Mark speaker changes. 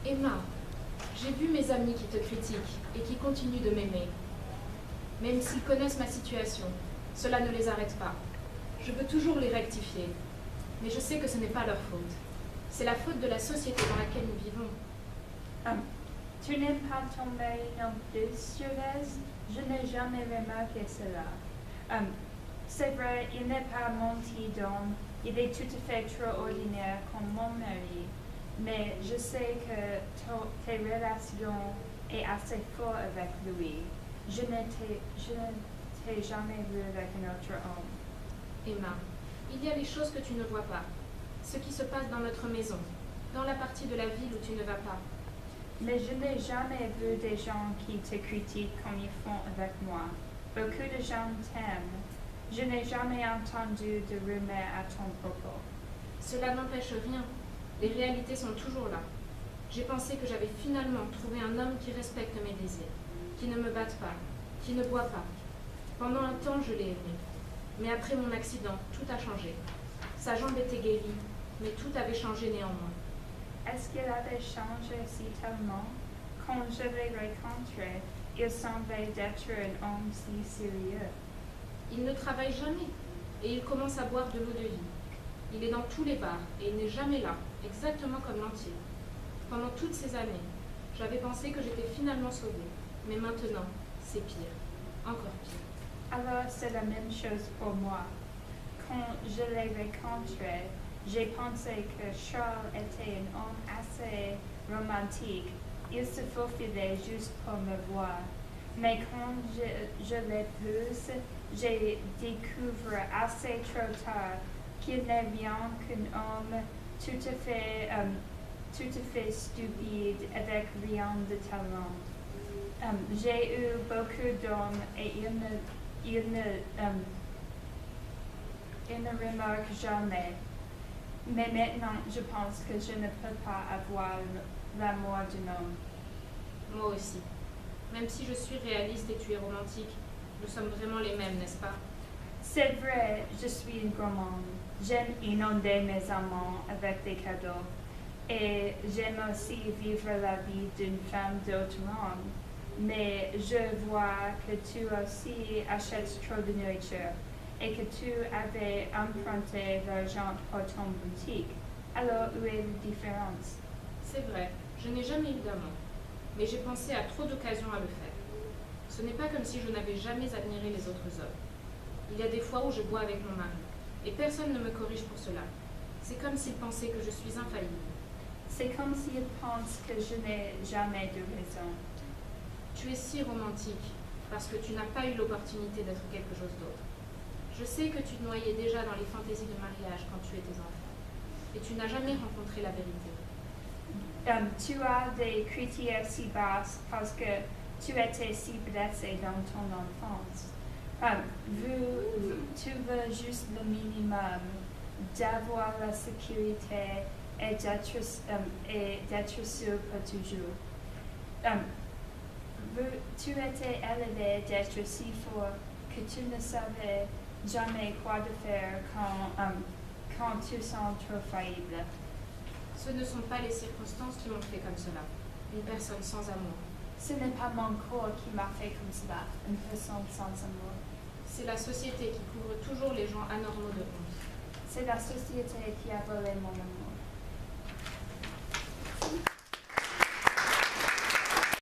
Speaker 1: Emma, j'ai vu mes amis qui te critiquent et qui continuent de m'aimer. Même s'ils connaissent ma situation, cela ne les arrête pas. Je veux toujours les rectifier, mais je sais que ce n'est pas leur faute. C'est la faute de la société dans laquelle nous vivons.
Speaker 2: Tu n'es pas tombé non plus sur l'aise. Je n'ai jamais remarqué cela. C'est vrai, il n'est pas mon petit homme. Il est tout à fait trop ordinaire comme mon mari. Mais je sais que tes relations est assez fortes avec lui. Je ne t'ai jamais vu avec un autre homme.
Speaker 1: Emma, il y a les choses que tu ne vois pas. Ce qui se passe dans notre maison, dans la partie de la ville où tu ne vas pas.
Speaker 2: Mais je n'ai jamais vu des gens qui te critiquent comme ils font avec moi. Beaucoup de gens t'aiment. Je n'ai jamais entendu de rumeurs à ton propos.
Speaker 1: Cela n'empêche rien. Les réalités sont toujours là. J'ai pensé que j'avais finalement trouvé un homme qui respecte mes désirs, qui ne me batte pas, qui ne boit pas. Pendant un temps, je l'ai aimé. Mais après mon accident, tout a changé. Sa jambe était guérie, mais tout avait changé néanmoins.
Speaker 2: Est-ce qu'il avait changé si tellement? Quand je l'ai rencontré, il semblait être un homme si sérieux.
Speaker 1: Il ne travaille jamais et il commence à boire de l'eau de vie. Il est dans tous les bars et il n'est jamais là, exactement comme l'entier. Pendant toutes ces années, j'avais pensé que j'étais finalement sauvée. Mais maintenant, c'est pire. Encore pire.
Speaker 2: Alors c'est la même chose pour moi. Quand je l'ai rencontré, j'ai pensé que Charles était un homme assez romantique. Il se faufilait juste pour me voir. Mais quand je l'épouse, j'ai découvert assez trop tard qu'il n'est rien qu'un homme tout à fait stupide avec rien de talent. J'ai eu beaucoup d'hommes et il ne remarque jamais. Mais maintenant, je pense que je ne peux pas avoir l'amour d'un homme.
Speaker 1: Moi aussi. Même si je suis réaliste et tu es romantique, nous sommes vraiment les mêmes, n'est-ce pas?
Speaker 2: C'est vrai, je suis une gourmande. J'aime inonder mes amants avec des cadeaux. Et j'aime aussi vivre la vie d'une femme d'autre monde. Mais je vois que tu aussi achètes trop de nourriture et que tu avais emprunté l'argent pour ton boutique. Alors, où est la différence?
Speaker 1: C'est vrai, je n'ai jamais eu d'amant, mais j'ai pensé à trop d'occasions à le faire. Ce n'est pas comme si je n'avais jamais admiré les autres hommes. Il y a des fois où je bois avec mon mari, et personne ne me corrige pour cela. C'est comme s'il pensait que je suis infaillible.
Speaker 2: C'est comme s'il pense que je n'ai jamais de raison.
Speaker 1: Tu es si romantique, parce que tu n'as pas eu l'opportunité d'être quelque chose d'autre. Je sais que tu te noyais déjà dans les fantaisies de mariage quand tu étais enfant, et tu n'as jamais rencontré la vérité.
Speaker 2: Tu as des critères si basses parce que tu étais si blessé dans ton enfance. Tu veux juste le minimum, d'avoir la sécurité et d'être sûr pour toujours. Tu étais élevé d'être si fort que tu ne savais jamais quoi de faire quand tu sens trop faillible.
Speaker 1: Ce ne sont pas les circonstances qui m'ont fait comme cela. Une personne sans amour.
Speaker 2: Ce n'est pas mon corps qui m'a fait comme cela, une personne sans amour.
Speaker 1: C'est la société qui couvre toujours les gens anormaux de honte.
Speaker 2: C'est la société qui a volé mon amour.